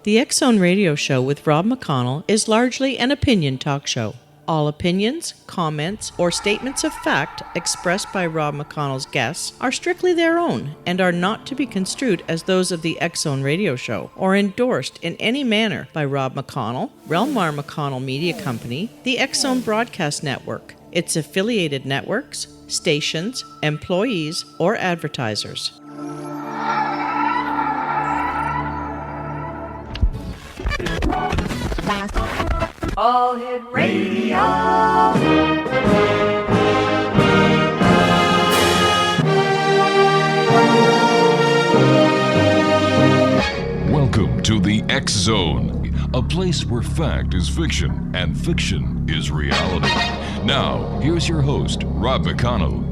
The X-Zone Radio Show with Rob McConnell is largely an opinion talk show. All opinions, comments, or statements of fact expressed by Rob McConnell's guests are strictly their own and are not to be construed as those of the X-Zone Radio Show or endorsed in any manner by Rob McConnell, Relmar McConnell Media Company, the X-Zone Broadcast Network, its affiliated networks, stations, employees, or advertisers. All Hit Radio. Welcome to the X-Zone, a place where fact is fiction and fiction is reality. Now, here's your host, Rob McConnell.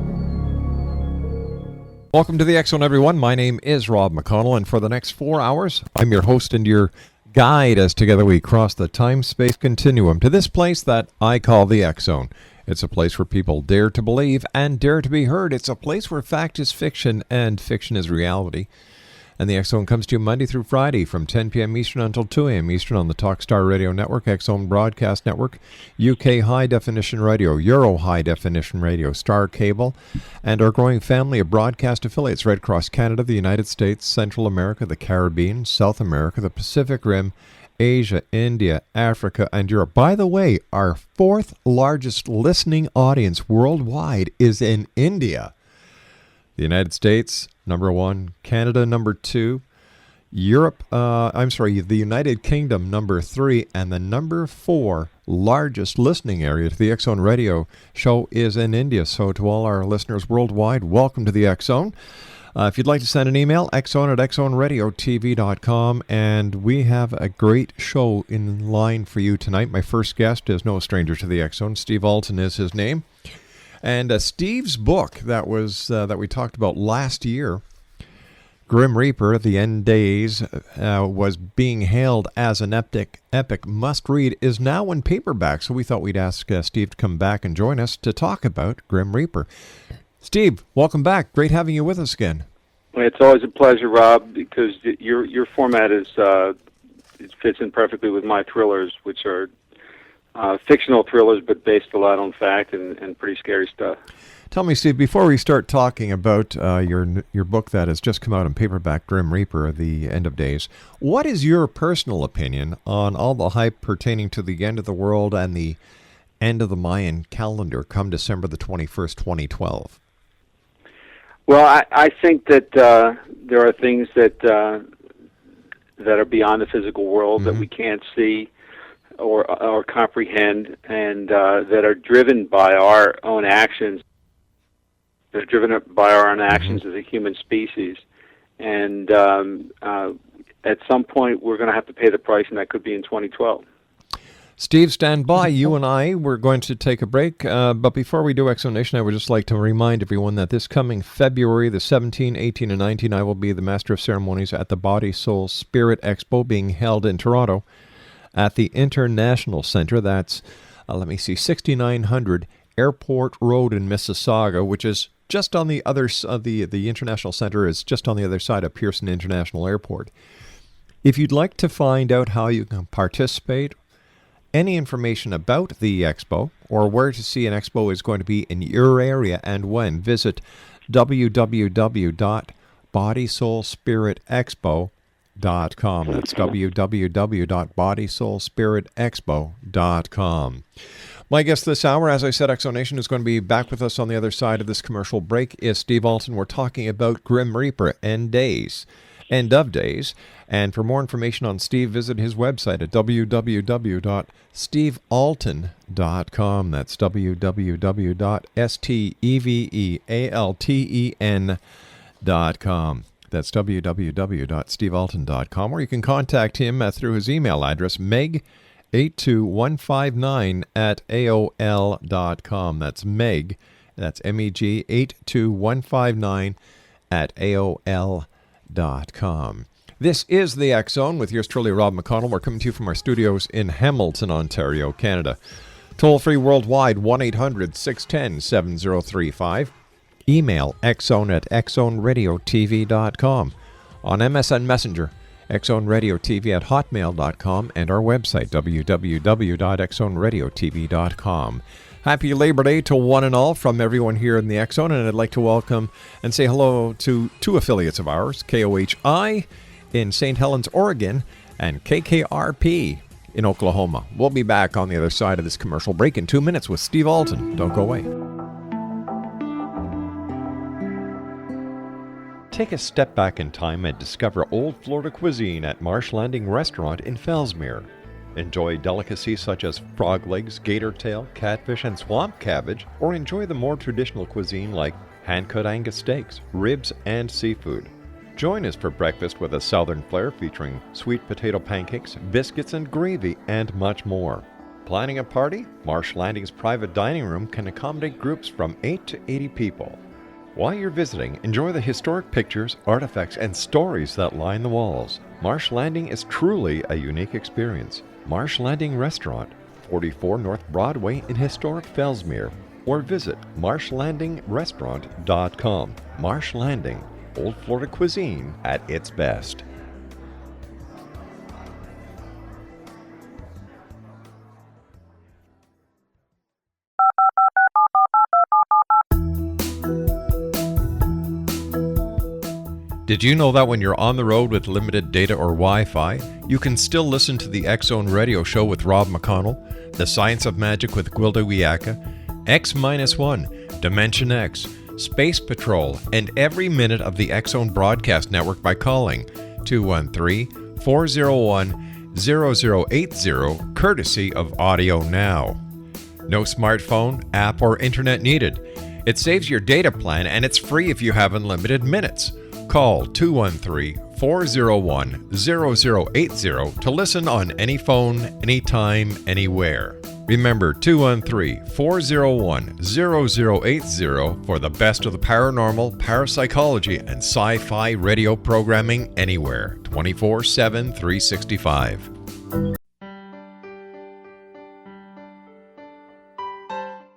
Welcome to the X-Zone, everyone. My name is Rob McConnell, and for the next 4 hours, I'm your host and your guide as together we cross the time-space continuum to this place that I call the X-Zone. It's a place where people dare to believe and dare to be heard. It's a place where fact is fiction and fiction is reality. And the X-Zone comes to you Monday through Friday from 10 p.m. Eastern until 2 a.m. Eastern on the Talkstar Radio Network, X-Zone Broadcast Network, UK High Definition Radio, Euro High Definition Radio, Star Cable, and our growing family of broadcast affiliates right across Canada, the United States, Central America, the Caribbean, South America, the Pacific Rim, Asia, India, Africa, and Europe. By the way, our fourth largest listening audience worldwide is in India. The United States, number one. Canada, number two. The United Kingdom, number three. And the number four largest listening area to the X-Zone Radio show is in India. So to all our listeners worldwide, welcome to the X-Zone. If you'd like to send an email, xzone@xzoneradiotv.com. And we have a great show in line for you tonight. My first guest is no stranger to the X-Zone. Steve Alten is his name. And Steve's book that we talked about last year, Grim Reaper, The End Days, was being hailed as an epic must-read, is now in paperback. So we thought we'd ask Steve to come back and join us to talk about Grim Reaper. Steve, welcome back. Great having you with us again. It's always a pleasure, Rob, because your format it fits in perfectly with my thrillers, which are fictional thrillers, but based a lot on fact and pretty scary stuff. Tell me, Steve, before we start talking about your book that has just come out in paperback, Grim Reaper, The End of Days, what is your personal opinion on all the hype pertaining to the end of the world and the end of the Mayan calendar come December the 21st, 2012? Well, I think that there are things that are beyond the physical world that we can't see or comprehend, and that are driven by our own actions. They're driven by our own actions as a human species, and at some point we're going to have to pay the price, and that could be in 2012. Steve, stand by. You and I, we're going to take a break, but before we do X-Zone Nation, I would just like to remind everyone that this coming February the 17, 18, and 19, I will be the Master of Ceremonies at the Body, Soul, Spirit Expo being held in Toronto at the International Center. That's, 6900 Airport Road in Mississauga, which is just on the other side. The International Center is just on the other side of Pearson International Airport. If you'd like to find out how you can participate, any information about the expo, or where to see an expo is going to be in your area and when, visit www.bodysoulspiritexpo.com. That's www.bodysoulspiritexpo.com. My guest this hour, as I said, X-Zone Nation, is going to be back with us on the other side of this commercial break, is Steve Alten. We're talking about Grim Reaper, End of Days. And for more information on Steve, visit his website at www.stevealten.com. That's www.stevealten.com. That's www.stevealten.com, or you can contact him through his email address, meg82159@aol.com. That's Meg, that's MEG, 82159@aol.com. This is the X-Zone with yours truly, Rob McConnell. We're coming to you from our studios in Hamilton, Ontario, Canada. Toll-free worldwide, 1-800-610-7035. Email xzone@xzoneradiotv.com. On MSN Messenger, xzoneradiotv@hotmail.com, and our website, www.xzoneradiotv.com. Happy Labor Day to one and all from everyone here in the X Zone, and I'd like to welcome and say hello to two affiliates of ours, KOHI in St. Helens, Oregon, and KKRP in Oklahoma. We'll be back on the other side of this commercial break in 2 minutes with Steve Alten. Don't go away. Take a step back in time and discover old Florida cuisine at Marsh Landing Restaurant in Fellsmere. Enjoy delicacies such as frog legs, gator tail, catfish, and swamp cabbage, or enjoy the more traditional cuisine like hand-cut Angus steaks, ribs, and seafood. Join us for breakfast with a southern flair featuring sweet potato pancakes, biscuits, and gravy, and much more. Planning a party? Marsh Landing's private dining room can accommodate groups from 8 to 80 people. While you're visiting, enjoy the historic pictures, artifacts, and stories that line the walls. Marsh Landing is truly a unique experience. Marsh Landing Restaurant, 44 North Broadway in historic Fellsmere, or visit marshlandingrestaurant.com. Marsh Landing, old Florida cuisine at its best. Did you know that when you're on the road with limited data or Wi-Fi, you can still listen to the X Zone Radio Show with Rob McConnell, The Science of Magic with Gwilda Wiyaka, X-1, Dimension X, Space Patrol, and every minute of the X Zone broadcast network by calling 213-401-0080, courtesy of Audio Now. No smartphone, app, or internet needed. It saves your data plan, and it's free if you have unlimited minutes. Call 213-401-0080 to listen on any phone, anytime, anywhere. Remember 213-401-0080 for the best of the paranormal, parapsychology, and sci-fi radio programming anywhere, 24/7, 365.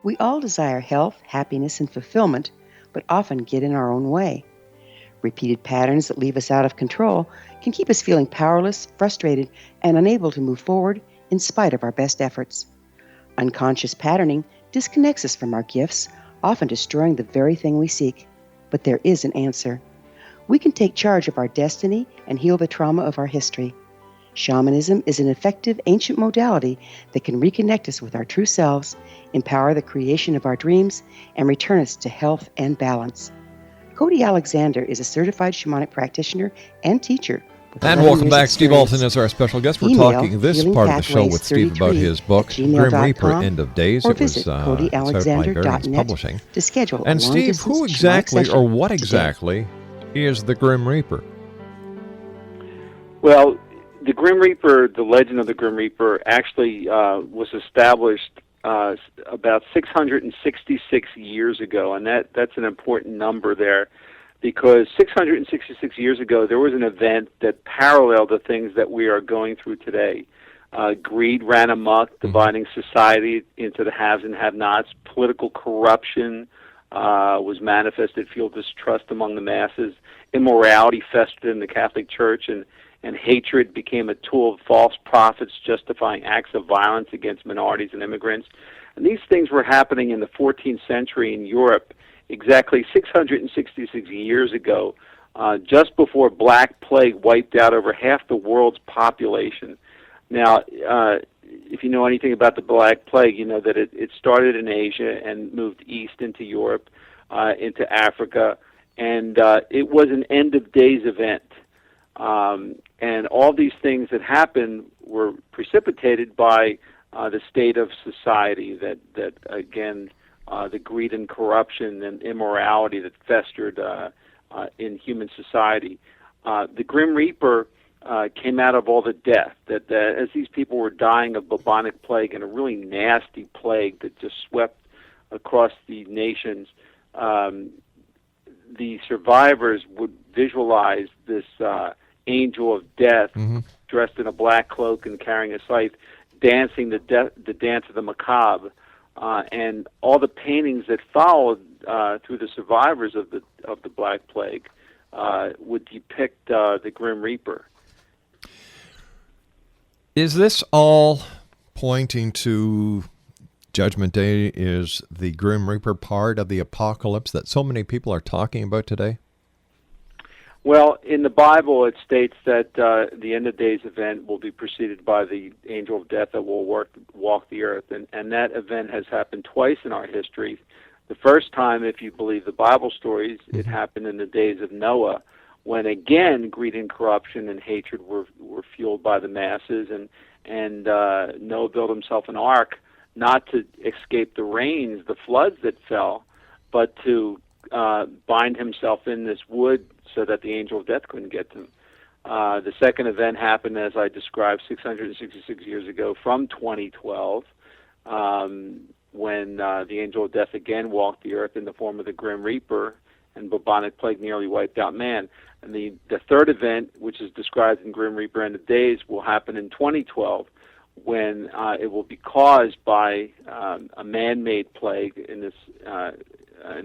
We all desire health, happiness, and fulfillment, but often get in our own way. Repeated patterns that leave us out of control can keep us feeling powerless, frustrated, and unable to move forward in spite of our best efforts. Unconscious patterning disconnects us from our gifts, often destroying the very thing we seek. But there is an answer. We can take charge of our destiny and heal the trauma of our history. Shamanism is an effective ancient modality that can reconnect us with our true selves, empower the creation of our dreams, and return us to health and balance. Cody Alexander is a certified shamanic practitioner and teacher. And welcome back. Steve Alten is our special guest. We're talking this part of the show with Steve about his book, Grim Reaper, End of Days. It was out by Variance Publishing. To schedule and Steve, who exactly or what exactly is the Grim Reaper? Well, the Grim Reaper, the legend of the Grim Reaper, actually was established about 666 years ago, and that's an important number there, because 666 years ago there was an event that paralleled the things that we are going through today. Greed ran amok, dividing society into the haves and have-nots. Political corruption was manifested, fueled distrust among the masses. Immorality festered in the Catholic Church, and hatred became a tool of false prophets justifying acts of violence against minorities and immigrants. And these things were happening in the 14th century in Europe, exactly 666 years ago, just before Black Plague wiped out over half the world's population. Now, if you know anything about the Black Plague, you know that it started in Asia and moved east into Europe, into Africa, and it was an end-of-days event. And all these things that happened were precipitated by the state of society, that again, the greed and corruption and immorality that festered in human society. The Grim Reaper came out of all the death, that as these people were dying of bubonic plague, and a really nasty plague that just swept across the nations, the survivors would visualize this angel of death, dressed in a black cloak and carrying a scythe, dancing the dance of the macabre, and all the paintings that followed through the survivors of the Black Plague would depict the Grim Reaper. Is this all pointing to Judgment Day is the Grim Reaper part of the apocalypse that so many people are talking about today? Well, in the Bible, it states that the end of days event will be preceded by the angel of death that will walk the earth, and that event has happened twice in our history. The first time, if you believe the Bible stories, it happened in the days of Noah, when again greed and corruption and hatred were fueled by the masses, and Noah built himself an ark not to escape the rains, the floods that fell, but to bind himself in this wood so that the angel of death couldn't get to him. The second event happened, as I described, 666 years ago from 2012, when the angel of death again walked the earth in the form of the Grim Reaper, and bubonic plague nearly wiped out man. And the third event, which is described in Grim Reaper End of Days, will happen in 2012, when it will be caused by a man-made plague. In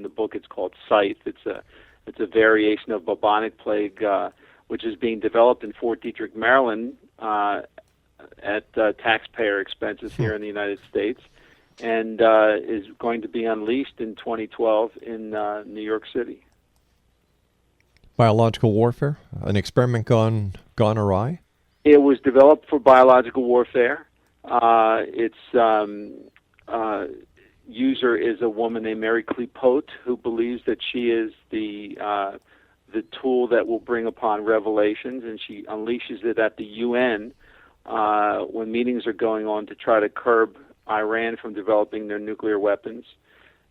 the book, it's called Scythe. It's a variation of bubonic plague, which is being developed in Fort Detrick, Maryland, at taxpayer expenses here in the United States, and is going to be unleashed in 2012 in New York City. Biological warfare? An experiment gone awry? It was developed for biological warfare. Its user is a woman named Mary Klepote, who believes that she is the tool that will bring upon revelations, and she unleashes it at the UN when meetings are going on to try to curb Iran from developing their nuclear weapons.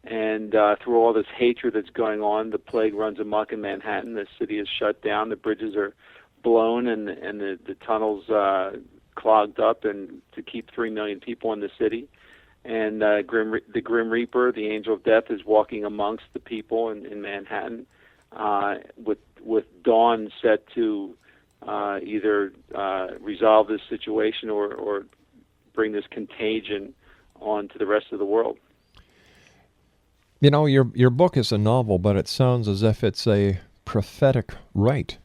And through all this hatred that's going on, the plague runs amok in Manhattan. The city is shut down. The bridges are blown, and the tunnels clogged up, and to keep 3 million people in the city. And the Grim Reaper, the angel of death, is walking amongst the people in Manhattan, with dawn set to either resolve this situation or bring this contagion on to the rest of the world. You know, your book is a novel, but it sounds as if it's a prophetic rite,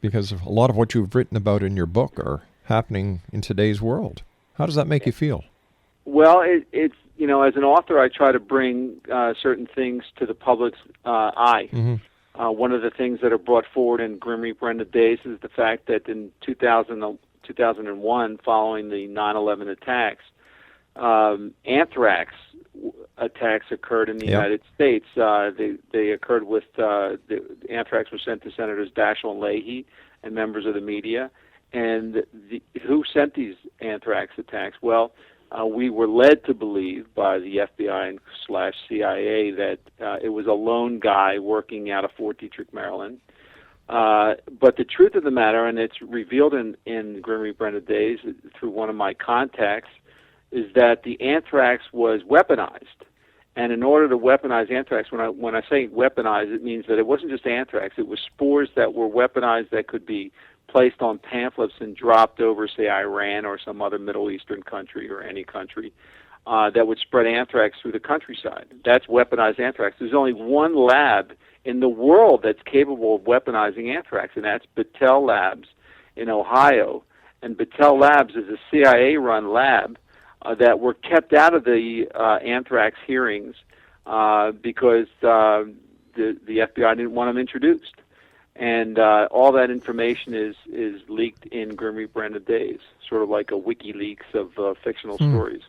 because a lot of what you've written about in your book are happening in today's world. How does that make you feel? Well, it's as an author, I try to bring certain things to the public's eye. One of the things that are brought forward in Grim Reaper End of Days is the fact that in 2001, following the 9/11 attacks, anthrax attacks occurred in the United States. They occurred with the anthrax was sent to Senators Daschle and Leahy and members of the media. And who sent these anthrax attacks? Well, we were led to believe by the FBI / CIA that it was a lone guy working out of Fort Detrick, Maryland. But the truth of the matter, and it's revealed in Grim Reaper End of Days through one of my contacts, is that the anthrax was weaponized. And in order to weaponize anthrax, when I say weaponized, it means that it wasn't just anthrax. It was spores that were weaponized that could be placed on pamphlets and dropped over, say, Iran or some other Middle Eastern country or any country that would spread anthrax through the countryside. That's weaponized anthrax. There's only one lab in the world that's capable of weaponizing anthrax, and that's Battelle Labs in Ohio. And Battelle Labs is a CIA-run lab that were kept out of the anthrax hearings because the FBI didn't want them introduced. And all that information is leaked in Grim Reaper End of Days, sort of like a WikiLeaks of fictional stories.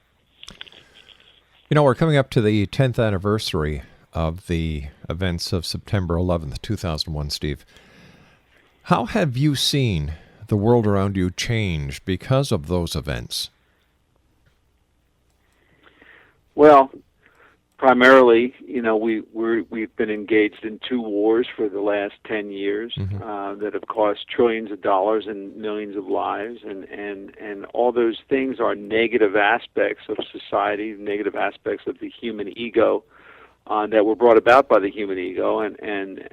You know, we're coming up to the 10th anniversary of the events of September 11th, 2001, Steve. How have you seen the world around you change because of those events? Well, primarily, we've been engaged in 2 wars for the last 10 years that have cost trillions of dollars and millions of lives, and all those things are negative aspects of society, negative aspects of the human ego that were brought about by the human ego, and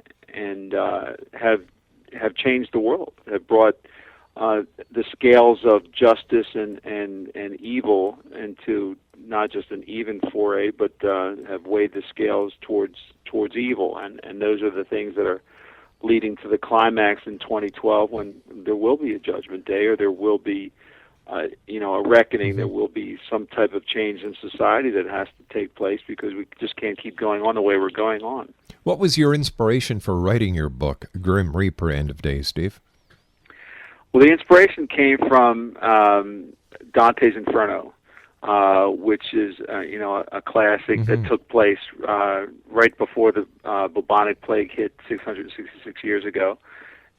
have changed the world, have brought the scales of justice and evil into not just an even foray, but have weighed the scales towards evil, and those are the things that are leading to the climax in 2012 when there will be a judgment day, or there will be a reckoning. There will be some type of change in society that has to take place, because we just can't keep going on the way we're going on. What was your inspiration for writing your book, Grim Reaper: End of Days, Steve? Well, the inspiration came from Dante's Inferno, which is a classic that took place right before the bubonic plague hit 666 years ago,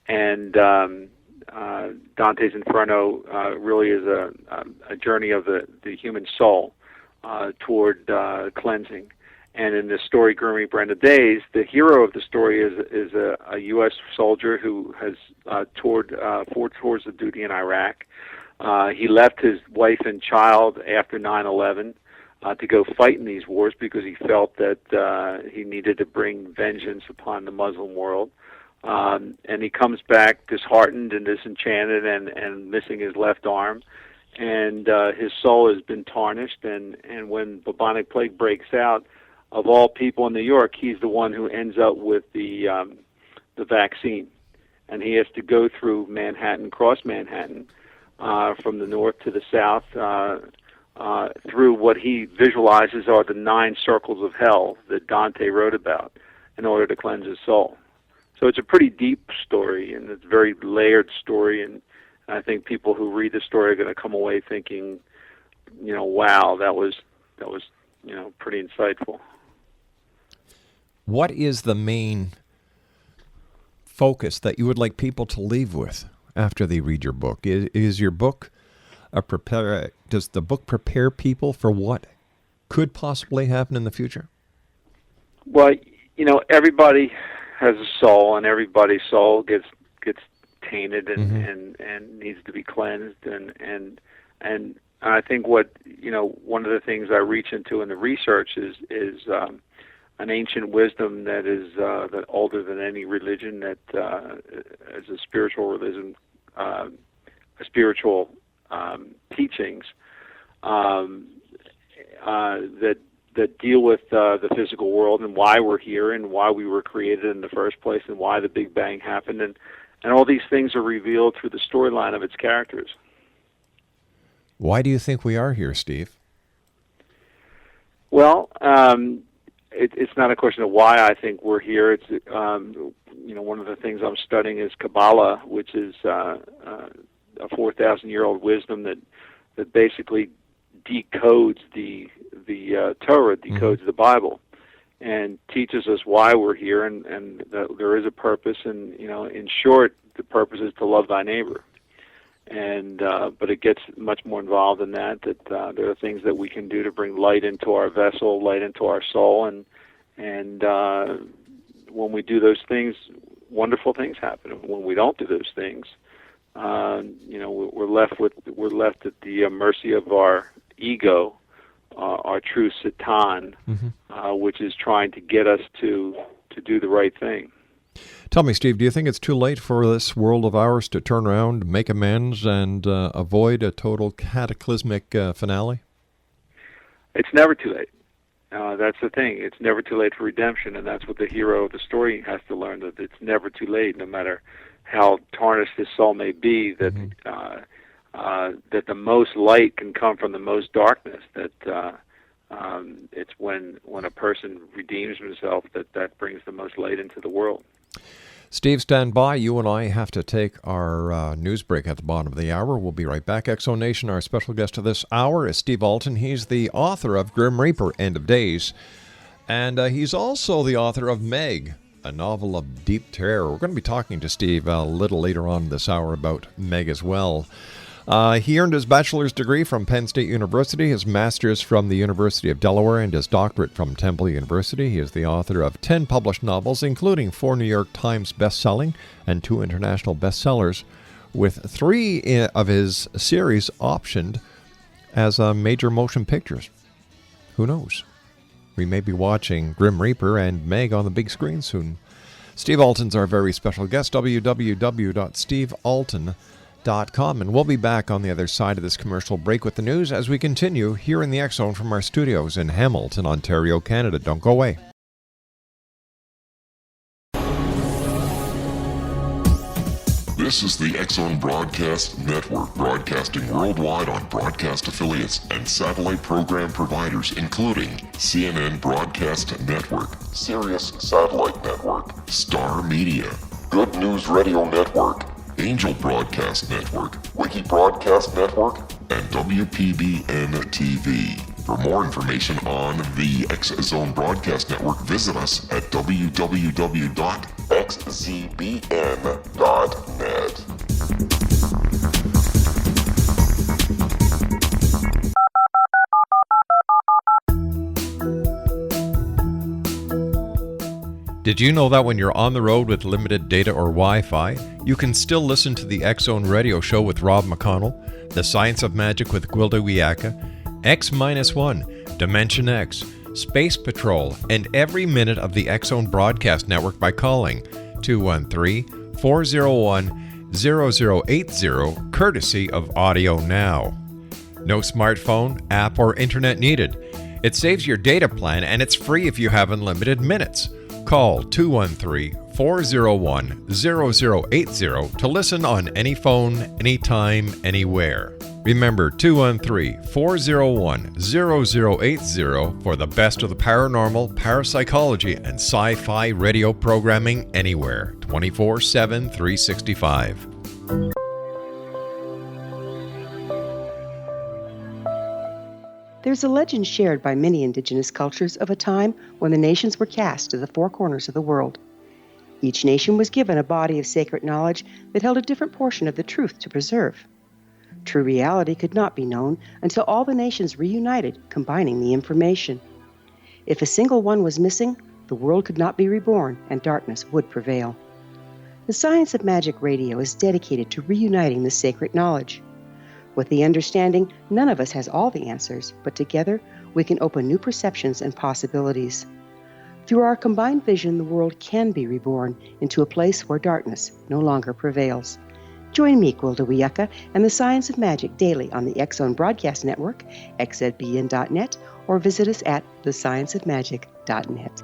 and Dante's Inferno really is a journey of the human soul toward cleansing. And in the story Grim Reaper: End of Days, the hero of the story is a U.S. soldier who has toured towards the duty in Iraq. He left his wife and child after 9/11 to go fight in these wars, because he felt that he needed to bring vengeance upon the Muslim world. And he comes back disheartened and disenchanted and missing his left arm. And his soul has been tarnished. And when bubonic plague breaks out, of all people in New York, he's the one who ends up with the vaccine. And he has to go through Manhattan, cross Manhattan, from the north to the south, through what he visualizes are the 9 circles of hell that Dante wrote about, in order to cleanse his soul. So it's a pretty deep story, and it's a very layered story, and I think people who read the story are going to come away thinking, wow, that was pretty insightful. What is the main focus that you would like people to leave with after they read your book? Is your book does the book prepare people for what could possibly happen in the future? Well, everybody has a soul, and everybody's soul gets tainted and needs to be cleansed, and I think one of the things I reach into in the research is an ancient wisdom that is that older than any religion, that as a spiritual religion, spiritual teachings that deal with the physical world, and why we're here, and why we were created in the first place, and why the Big Bang happened, and all these things are revealed through the storyline of its characters. Why do you think we are here, Steve? Well, it's not a question of why I think we're here. It's one of the things I'm studying is Kabbalah, which is a 4,000-year-old wisdom that basically decodes the Torah, decodes the Bible, and teaches us why we're here, and that there is a purpose. And in short, the purpose is to love thy neighbor. And but it gets much more involved than that. That there are things that we can do to bring light into our vessel, light into our soul, and when we do those things, wonderful things happen. And when we don't do those things, we're left at the mercy of our ego, our true Satan, which is trying to get us to do the right thing. Tell me, Steve, do you think it's too late for this world of ours to turn around, make amends, and avoid a total cataclysmic finale? It's never too late. That's the thing. It's never too late for redemption, and that's what the hero of the story has to learn, that it's never too late, no matter how tarnished his soul may be, that that the most light can come from the most darkness, that it's when a person redeems himself that brings the most light into the world. Steve, stand by. You and I have to take our news break at the bottom of the hour. We'll be right back. Exo Nation, our special guest of this hour is Steve Alten. He's the author of Grim Reaper: End of Days, and he's also the author of Meg, a novel of deep terror. We're going to be talking to Steve a little later on this hour about Meg as well. He earned his bachelor's degree from Penn State University, his master's from the University of Delaware, and his doctorate from Temple University. He is the author of 10 published novels, including 4 New York Times best-selling and 2 international bestsellers, with 3 of his series optioned as major motion pictures. Who knows? We may be watching Grim Reaper and Meg on the big screen soon. Steve Alten's our very special guest, www.stevealten.com. And we'll be back on the other side of this commercial break with the news as we continue here in the X Zone from our studios in Hamilton, Ontario, Canada. Don't go away. This is the X-Zone Broadcast Network, broadcasting worldwide on broadcast affiliates and satellite program providers, including CNN Broadcast Network, Sirius Satellite Network, Star Media, Good News Radio Network, Angel Broadcast Network, Wiki Broadcast Network, and WPBN TV. For more information on the X-Zone Broadcast Network, visit us at www.xzbn.net. Did you know that when you're on the road with limited data or Wi-Fi, you can still listen to the X-Zone Radio Show with Rob McConnell, The Science of Magic with Gwilda Wiyaka, X-1, Dimension X, Space Patrol, and every minute of the X-Zone Broadcast Network by calling 213-401-0080, courtesy of Audio Now. No smartphone, app, or internet needed. It saves your data plan and it's free if you have unlimited minutes. Call 213-401-0080 to listen on any phone, anytime, anywhere. Remember 213-401-0080 for the best of the paranormal, parapsychology, and sci-fi radio programming anywhere, 24/7, 365. There's a legend shared by many indigenous cultures of a time when the nations were cast to the four corners of the world. Each nation was given a body of sacred knowledge that held a different portion of the truth to preserve. True reality could not be known until all the nations reunited, combining the information. If a single one was missing, the world could not be reborn and darkness would prevail. The Science of Magic Radio is dedicated to reuniting the sacred knowledge. With the understanding, none of us has all the answers, but together we can open new perceptions and possibilities. Through our combined vision, the world can be reborn into a place where darkness no longer prevails. Join me, Gwilda Wiyaka, and the Science of Magic daily on the X-Zone Broadcast Network, xzbn.net, or visit us at thescienceofmagic.net.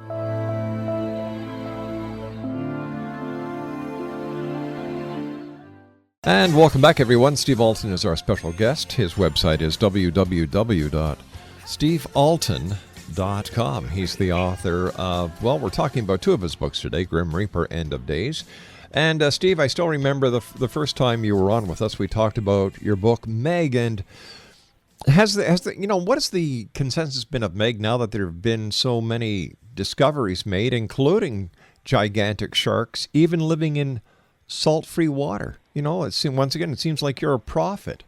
And welcome back, everyone. Steve Alten is our special guest. His website is www.stevealten.com. He's the author of, well, we're talking about two of his books today, Grim Reaper, End of Days. And Steve, I still remember the first time you were on with us, we talked about your book, Meg, and what has the consensus been of Meg now that there have been so many discoveries made, including gigantic sharks, even living in salt-free water? It seems like you're a prophet.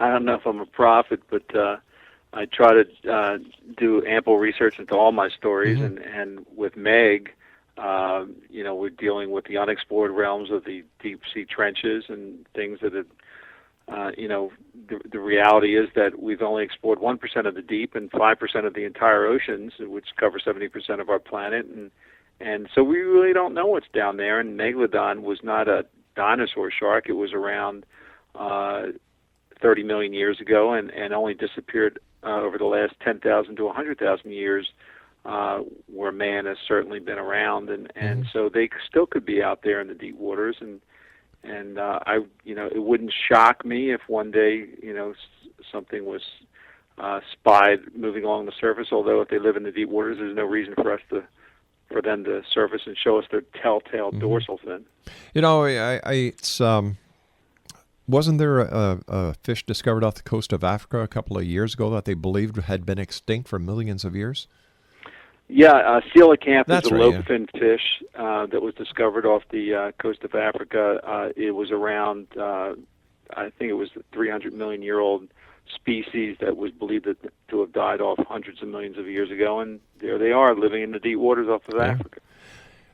I don't know if I'm a prophet, but I try to do ample research into all my stories, and with Meg, we're dealing with the unexplored realms of the deep-sea trenches and things that have, the reality is that we've only explored 1% of the deep and 5% of the entire oceans, which cover 70% of our planet, and so we really don't know what's down there. And Megalodon was not a dinosaur shark. It was around 30 million years ago and only disappeared over the last 10,000 to 100,000 years, where man has certainly been around. And so they still could be out there in the deep waters. And it wouldn't shock me if one day, something was spied moving along the surface, although if they live in the deep waters, there's no reason for them to surface and show us their telltale dorsal fin. Wasn't there a fish discovered off the coast of Africa a couple of years ago that they believed had been extinct for millions of years? Yeah, coelacanth is a right, lobe-finned fish that was discovered off the coast of Africa. It was around, I think it was a 300-million-year-old species that was believed to have died off hundreds of millions of years ago, and there they are living in the deep waters off of Africa.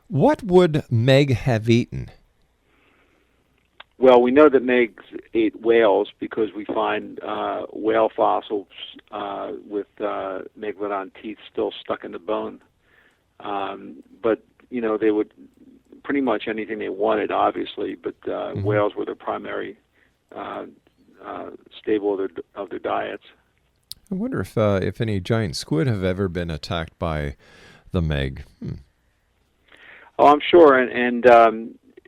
What would Meg have eaten? Well, we know that Meg ate whales because we find whale fossils with megalodon teeth still stuck in the bone. But they would pretty much anything they wanted, obviously, but whales were their primary staple of their diets. I wonder if any giant squid have ever been attacked by the Meg. Oh, I'm sure, and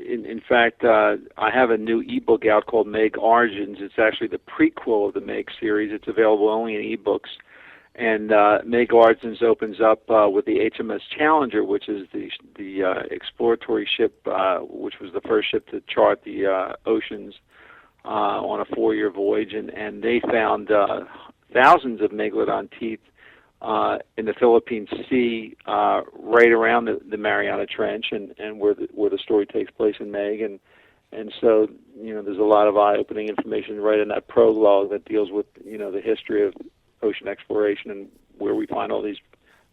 in fact, I have a new ebook out called Meg Origins. It's actually the prequel of the Meg series. It's available only in ebooks. And Meg Origins opens up with the HMS Challenger, which is the exploratory ship, which was the first ship to chart the oceans on a 4-year voyage, and they found thousands of megalodon teeth in the Philippine Sea, right around the Mariana Trench, and where the story takes place in Meg, and so there's a lot of eye-opening information right in that prologue that deals with the history of ocean exploration and where we find all these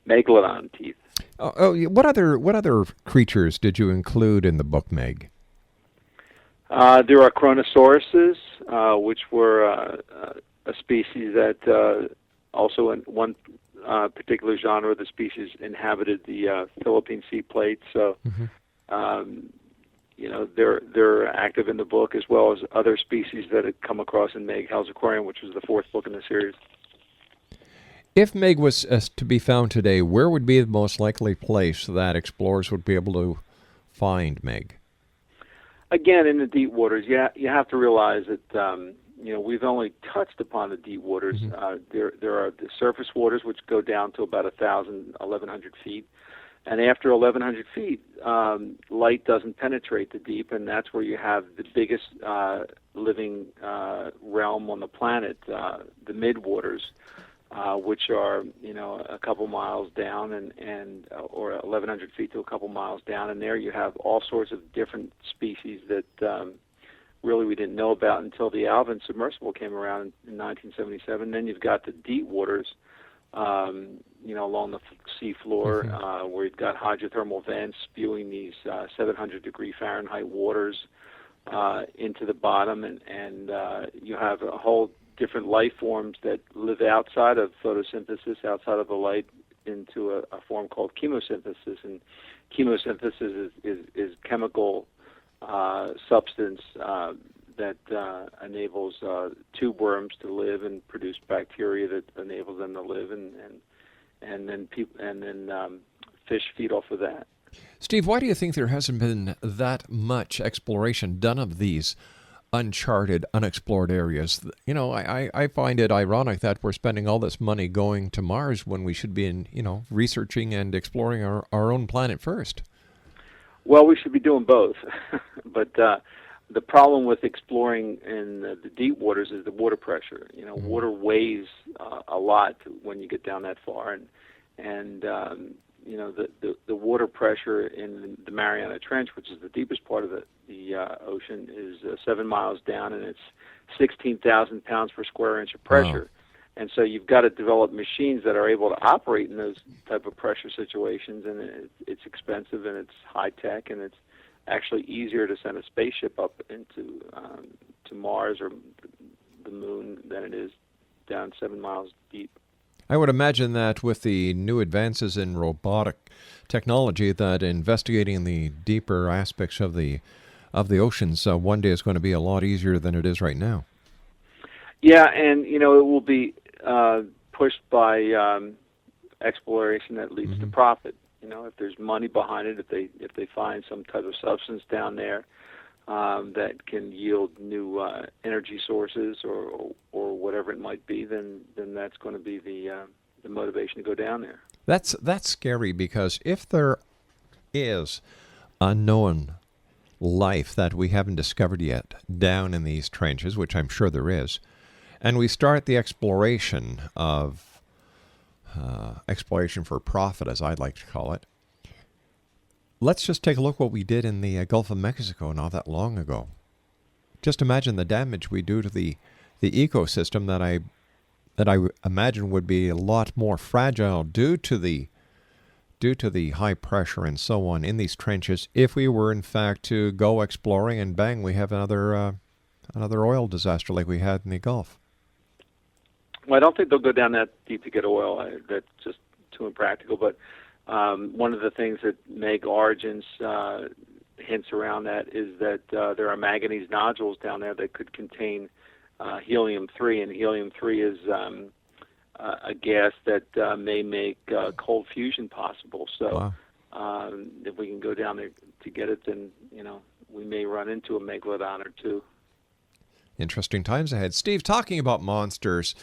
megalodon teeth. What other creatures did you include in the book, Meg? There are chronosauruses, which were a species that also in one particular genre of the species inhabited the Philippine Sea plate. So, they're active in the book, as well as other species that had come across in Meg Hell's Aquarium, which was the 4th book in the series. If Meg was to be found today, where would be the most likely place that explorers would be able to find Meg? Again, in the deep waters, you have to realize that we've only touched upon the deep waters. There are the surface waters, which go down to about 1,100 feet, and after 1,100 feet, light doesn't penetrate the deep, and that's where you have the biggest living realm on the planet, the mid waters. Which are a couple miles down or 1,100 feet to a couple miles down, and there you have all sorts of different species that really we didn't know about until the Alten submersible came around in 1977. Then you've got the deep waters, along the sea floor, where you've got hydrothermal vents spewing these 700-degree Fahrenheit waters into the bottom, and you have a whole different life forms that live outside of photosynthesis, outside of the light, into a form called chemosynthesis. And chemosynthesis is chemical substance that enables tube worms to live and produce bacteria that enables them to live, and then fish feed off of that. Steve, why do you think there hasn't been that much exploration done of these uncharted, unexplored areas? I find it ironic that we're spending all this money going to Mars when we should be researching and exploring our own planet first. Well, we should be doing both. But the problem with exploring in the deep waters is the water pressure. Water weighs a lot when you get down that far, and the water pressure in the Mariana Trench, which is the deepest part of the ocean, is 7 miles down, and it's 16,000 pounds per square inch of pressure. Wow. And so you've got to develop machines that are able to operate in those type of pressure situations, and it's expensive, and it's high tech, and it's actually easier to send a spaceship up into to Mars or the moon than it is down 7 miles deep. I would imagine that with the new advances in robotic technology, that investigating the deeper aspects of the oceans one day is going to be a lot easier than it is right now. Yeah, and it will be pushed by exploration that leads to profit. If there's money behind it, if they find some type of substance down there that can yield new energy sources or whatever it might be, then that's going to be the motivation to go down there. That's scary, because if there is unknown life that we haven't discovered yet down in these trenches, which I'm sure there is, and we start the exploration for profit, as I'd like to call it, let's just take a look what we did in the Gulf of Mexico not that long ago. Just imagine the damage we do to the ecosystem that I imagine would be a lot more fragile due to the high pressure and so on in these trenches if we were in fact to go exploring and bang, we have another oil disaster like we had in the Gulf. Well, I don't think they'll go down that deep to get oil. That's just too impractical. But one of the things that Meg Origins hints around that is that there are manganese nodules down there that could contain helium-3, and helium-3 is a gas that may make cold fusion possible. So if we can go down there to get it, then we may run into a megalodon or two. Interesting times ahead. Steve, talking about monsters,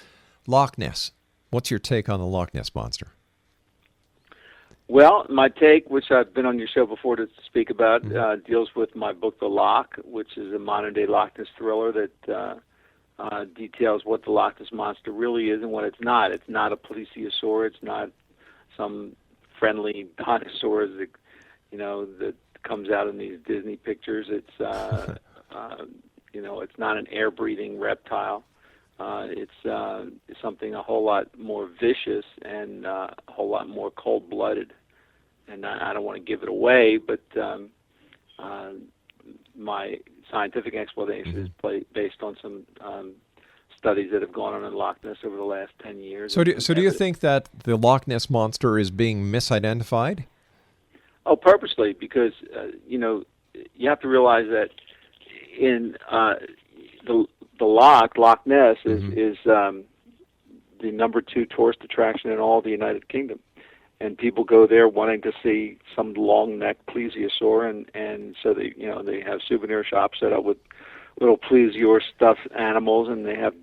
Loch Ness. What's your take on the Loch Ness monster? Well, my take, which I've been on your show before to speak about, deals with my book, The Loch, which is a modern-day Loch Ness thriller that details what the Loch Ness monster really is and what it's not. It's not a plesiosaur. It's not some friendly dinosaur that, that comes out in these Disney pictures. It's it's not an air-breathing reptile. It's something a whole lot more vicious and a whole lot more cold-blooded. And I don't want to give it away, but my scientific explanation is based on some studies that have gone on in Loch Ness over the last 10 years. So do you think that the Loch Ness monster is being misidentified? Oh, purposely, because, you have to realize that in the Loch Ness is the number 2 tourist attraction in all the United Kingdom. And people go there wanting to see some long-necked plesiosaur, and so they have souvenir shops set up with little plesiosaur stuffed animals, and they have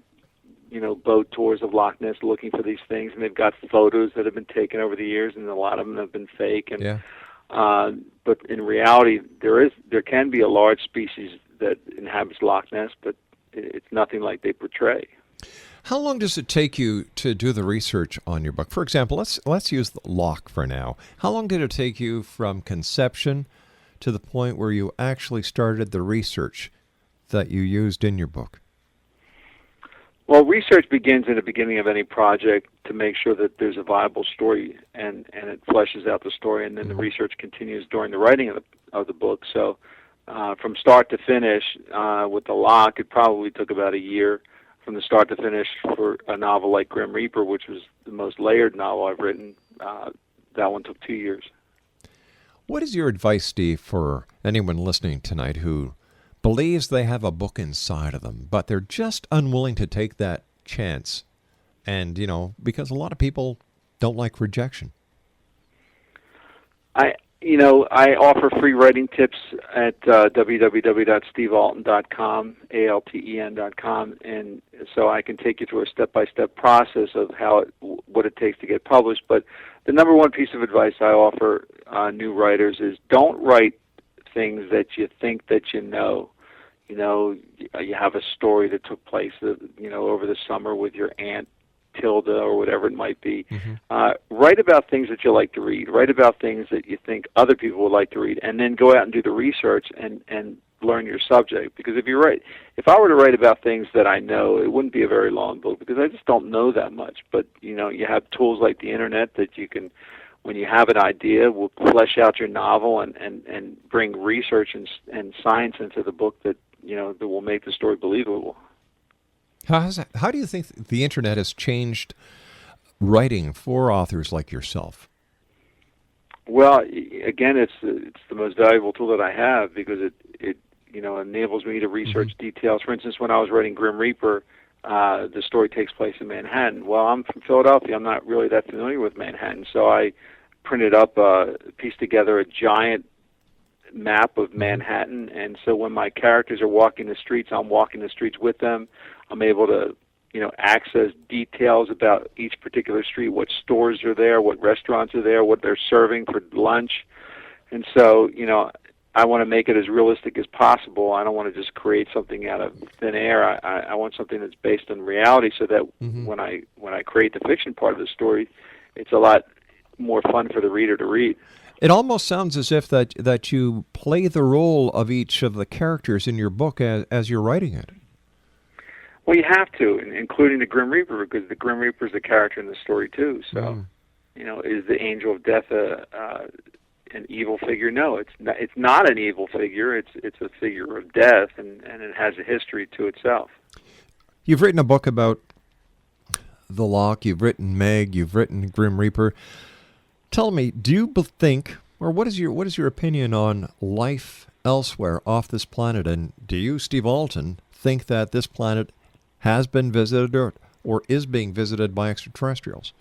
boat tours of Loch Ness looking for these things, and they've got photos that have been taken over the years, and a lot of them have been fake. And but in reality, there can be a large species that inhabits Loch Ness, but it's nothing like they portray. How long does it take you to do the research on your book? For example, let's use the Loch for now. How long did it take you from conception to the point where you actually started the research that you used in your book? Well, research begins in the beginning of any project to make sure that there's a viable story, and it fleshes out the story, and then the research continues during the writing of the book. So from start to finish, with the Loch, it probably took about a year from the start to finish. For a novel like Grim Reaper, which was the most layered novel I've written, that one took 2 years. What is your advice, Steve, for anyone listening tonight who believes they have a book inside of them, but they're just unwilling to take that chance? And, because a lot of people don't like rejection. I offer free writing tips at www.stevealten.com, ALTEN.com, and so I can take you through a step-by-step process of what it takes to get published. But the number one piece of advice I offer new writers is don't write things that you think that you know. You have a story that took place, over the summer with your Aunt Tilda or whatever it might be. Write about things that you like to read. Write about things that you think other people would like to read, and then go out and do the research and learn your subject. Because if I were to write about things that I know, it wouldn't be a very long book because I just don't know that much. But you have tools like the internet that you can, when you have an idea, will flesh out your novel and bring research and science into the book that that will make the story believable. How do you think the internet has changed writing for authors like yourself? Well, again, it's the most valuable tool that I have because it enables me to research details. For instance, when I was writing Grim Reaper, the story takes place in Manhattan. Well, I'm from Philadelphia. I'm not really that familiar with Manhattan, so I printed up, pieced together a giant map of Manhattan, and so when my characters are walking the streets, I'm walking the streets with them. I'm able to, access details about each particular street, what stores are there, what restaurants are there, what they're serving for lunch. And so, I want to make it as realistic as possible. I don't want to just create something out of thin air. I want something that's based on reality so that when I create the fiction part of the story, it's a lot more fun for the reader to read. It almost sounds as if that you play the role of each of the characters in your book as you're writing it. Well, you have to, including the Grim Reaper, because the Grim Reaper is a character in the story too. So, is the Angel of Death an evil figure? No, it's not an evil figure. It's a figure of death, and it has a history to itself. You've written a book about the Loch. You've written Meg. You've written Grim Reaper. Tell me, do you think, or what is your opinion on life elsewhere off this planet? And do you, Steve Alten, think that this planet has been visited or is being visited by extraterrestrials?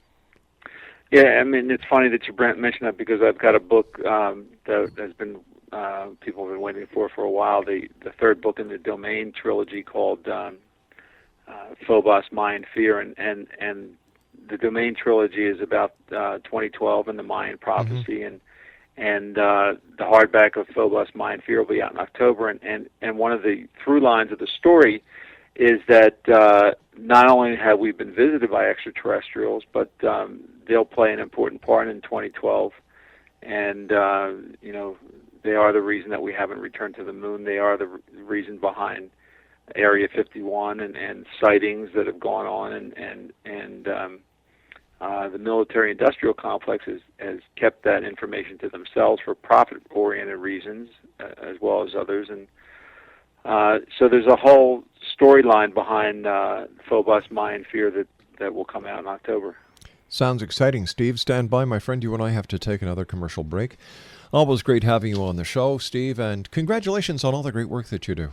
Yeah, I mean, it's funny that you mentioned that because I've got a book that has been people have been waiting for a while. The third book in the Domain trilogy called Phobos, Mayan Fear, and the Domain trilogy is about 2012 and the Mayan prophecy, and the hardback of Phobos, Mayan Fear will be out in October. And one of the through lines of the story is that not only have we been visited by extraterrestrials, but they'll play an important part in 2012. And they are the reason that we haven't returned to the moon. They are the reason behind Area 51 and sightings that have gone on, and the military-industrial complex has kept that information to themselves for profit-oriented reasons, as well as others. And so there's a whole storyline behind Phobos, Mayan Fear that will come out in October. Sounds exciting, Steve. Stand by, my friend. You and I have to take another commercial break. Always great having you on the show, Steve, and congratulations on all the great work that you do.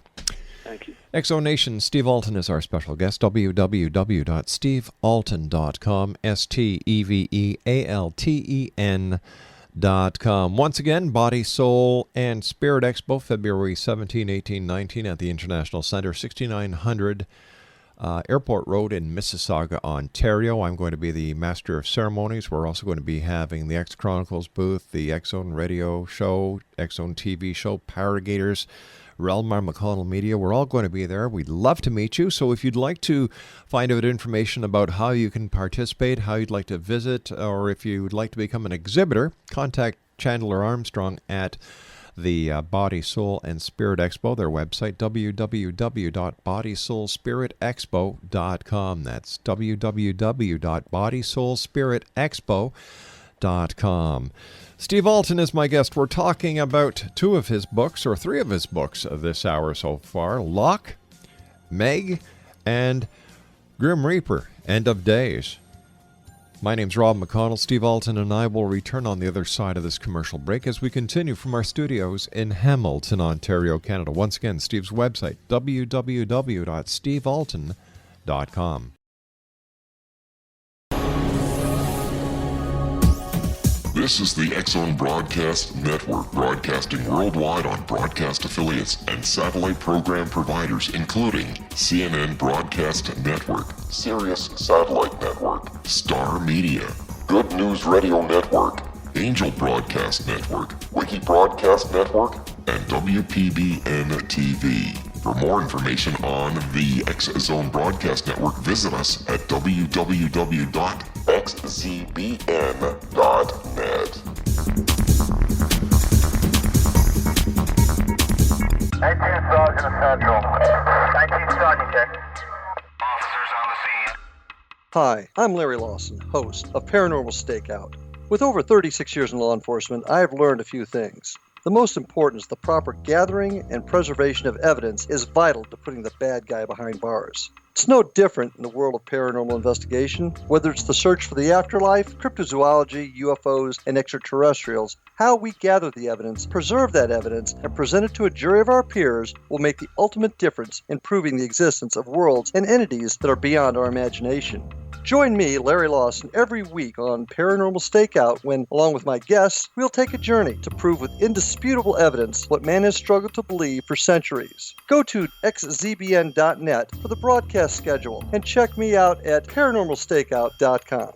Thank you. Exo Nation, Steve Alten is our special guest. www.stevealten.com, SteveAlten.com. Once again, Body, Soul, and Spirit Expo, February 17, 18, 19 at the International Center, 6900 Airport Road in Mississauga, Ontario. I'm going to be the Master of Ceremonies. We're also going to be having the X Chronicles booth, the X-Zone Radio show, X-Zone TV show, Paragators, Relmar McConnell Media. We're all going to be there. We'd love to meet you. So if you'd like to find out information about how you can participate, how you'd like to visit, or if you'd like to become an exhibitor, contact Chandler Armstrong at the Body, Soul, and Spirit Expo, their website, www.bodysoulspiritexpo.com. That's www.bodysoulspiritexpo.com. Steve Alten is my guest. We're talking about two of his books, or three of his books this hour so far, Locke, Meg, and Grim Reaper, End of Days. My name's Rob McConnell. Steve Alten and I will return on the other side of this commercial break as we continue from our studios in Hamilton, Ontario, Canada. Once again, Steve's website, www.stevealten.com. This is the X-Zone Broadcast Network, broadcasting worldwide on broadcast affiliates and satellite program providers, including CNN Broadcast Network, Sirius Satellite Network, Star Media, Good News Radio Network, Angel Broadcast Network, Wiki Broadcast Network, and WPBN TV. For more information on the X-Zone Broadcast Network, visit us at www.xzbn.net. 19 Sergeant Central. 19 Sergeant, check. Officers on the scene. Hi, I'm Larry Lawson, host of Paranormal Stakeout. With over 36 years in law enforcement, I have learned a few things. The most important is the proper gathering and preservation of evidence is vital to putting the bad guy behind bars. It's no different in the world of paranormal investigation. Whether it's the search for the afterlife, cryptozoology, UFOs, and extraterrestrials, how we gather the evidence, preserve that evidence, and present it to a jury of our peers will make the ultimate difference in proving the existence of worlds and entities that are beyond our imagination. Join me, Larry Lawson, every week on Paranormal Stakeout when, along with my guests, we'll take a journey to prove with indisputable evidence what man has struggled to believe for centuries. Go to xzbn.net for the broadcast schedule and check me out at paranormalstakeout.com.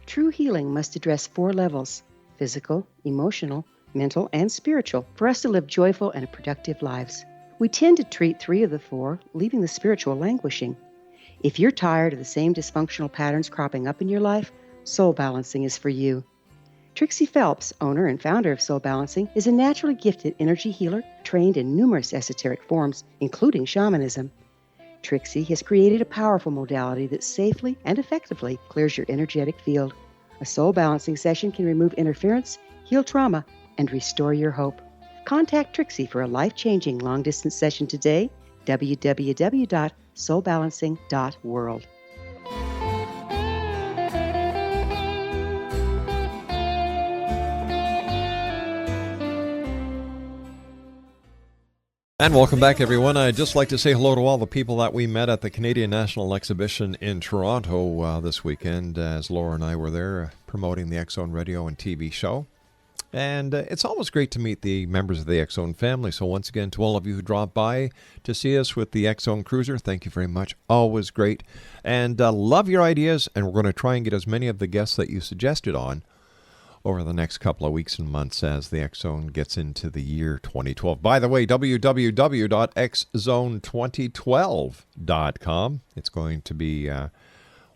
True healing must address 4 levels: physical, emotional, mental, and spiritual, for us to live joyful and productive lives. We tend to treat 3 of the 4, leaving the spiritual languishing. If you're tired of the same dysfunctional patterns cropping up in your life, Soul Balancing is for you. Trixie Phelps, owner and founder of Soul Balancing, is a naturally gifted energy healer trained in numerous esoteric forms, including shamanism. Trixie has created a powerful modality that safely and effectively clears your energetic field. A soul balancing session can remove interference, heal trauma, and restore your hope. Contact Trixie for a life-changing long-distance session today. www.soulbalancing.world. And welcome back, everyone. I'd just like to say hello to all the people that we met at the Canadian National Exhibition in Toronto this weekend, as Laura and I were there promoting the X-Zone radio and TV show. And it's always great to meet the members of the X-Zone family. So once again, to all of you who dropped by to see us with the X-Zone Cruiser, thank you very much. Always great. And love your ideas, and we're going to try and get as many of the guests that you suggested on over the next couple of weeks and months as the X-Zone gets into the year 2012. By the way, www.xzone2012.com. It's going to be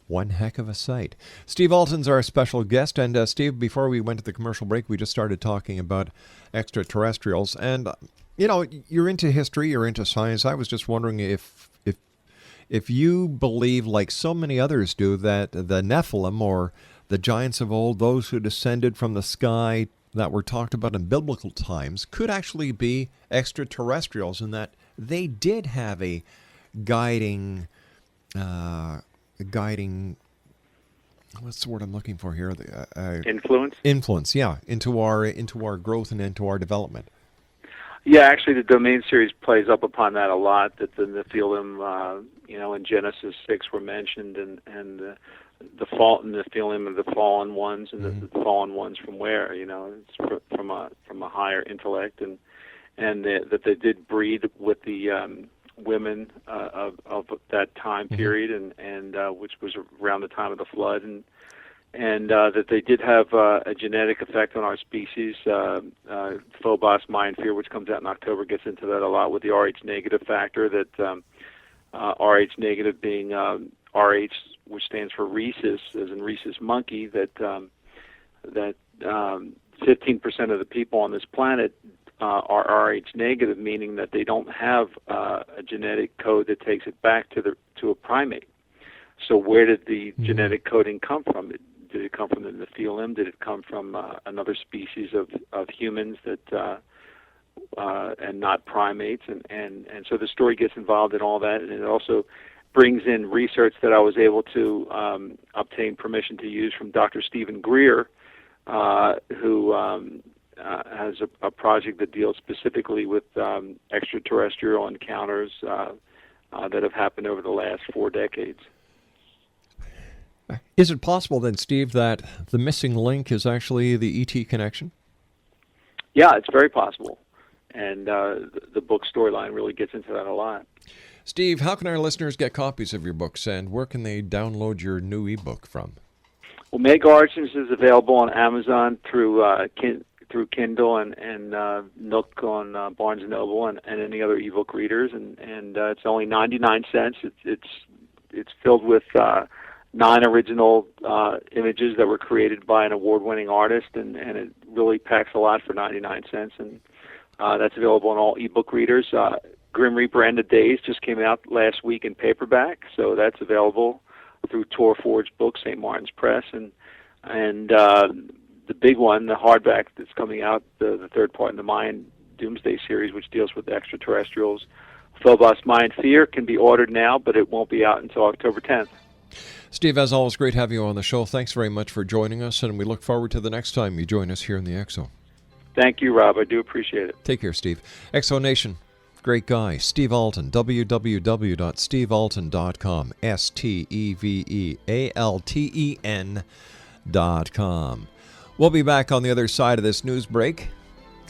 one heck of a site. Steve Alten's our special guest. And Steve, before we went to the commercial break, we just started talking about extraterrestrials. And, you know, you're into history, you're into science. I was just wondering if you believe, like so many others do, that the Nephilim, or the giants of old, those who descended from the sky that were talked about in biblical times, could actually be extraterrestrials, and that they did have a guiding, what's the word I'm looking for here? Influence? Influence, yeah, into our growth and into our development. Yeah, actually, the Domain series plays up upon that a lot. That the Nephilim, in Genesis 6 were mentioned, and the Nephilim of the fallen ones, and the fallen ones from where? It's from a higher intellect, and that they did breed with the women of that time period, and which was around the time of the flood, and that they did have a genetic effect on our species. Phobos, Mayan fear, which comes out in October, gets into that a lot with the Rh negative factor. That Rh negative being Rh, which stands for rhesus, as in rhesus monkey. That 15% of the people on this planet are Rh negative, meaning that they don't have a genetic code that takes it back to a primate. So where did the genetic coding come from? Did it come from the Nephilim? Did it come from another species of humans that and not primates? And so the story gets involved in all that, and it also brings in research that I was able to obtain permission to use from Dr. Stephen Greer, who has a project that deals specifically with extraterrestrial encounters that have happened over the last 4 decades. Is it possible then, Steve, that the missing link is actually the ET connection? Yeah, it's very possible. And the book storyline really gets into that a lot. Steve, how can our listeners get copies of your books, and where can they download your new ebook from? Well, Mega Origins is available on Amazon through Kindle and Nook on Barnes & Noble and any other ebook readers, and it's only 99 cents. It's filled with 9 original images that were created by an award-winning artist, and it really packs a lot for 99 cents, and that's available on all ebook readers. Grim Reaper End of Days just came out last week in paperback, so that's available through Tor Forge Books, St. Martin's Press, and the big one, the hardback that's coming out, the third part in the Mayan Doomsday series, which deals with extraterrestrials, Phobos, Mayan Fear, can be ordered now, but it won't be out until October 10th. Steve, as always, great having you on the show. Thanks very much for joining us, and we look forward to the next time you join us here in the X-Zone. Thank you, Rob. I do appreciate it. Take care, Steve. X-Zone Nation, great guy. Steve Alten, www.stevealten.com, SteveAlten.com. We'll be back on the other side of this news break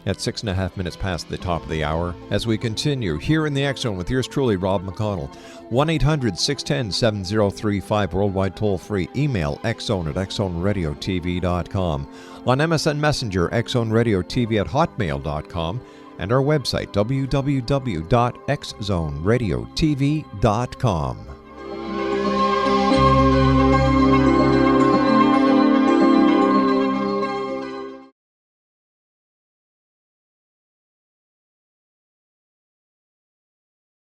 at 6.5 minutes past the top of the hour as we continue here in the X-Zone with yours truly, Rob McConnell. 1-800-610-7035, worldwide toll-free. Email xzone@xzoneradiotv.com. On MSN Messenger, xzoneradiotv@hotmail.com. And our website, www.xzoneradiotv.com.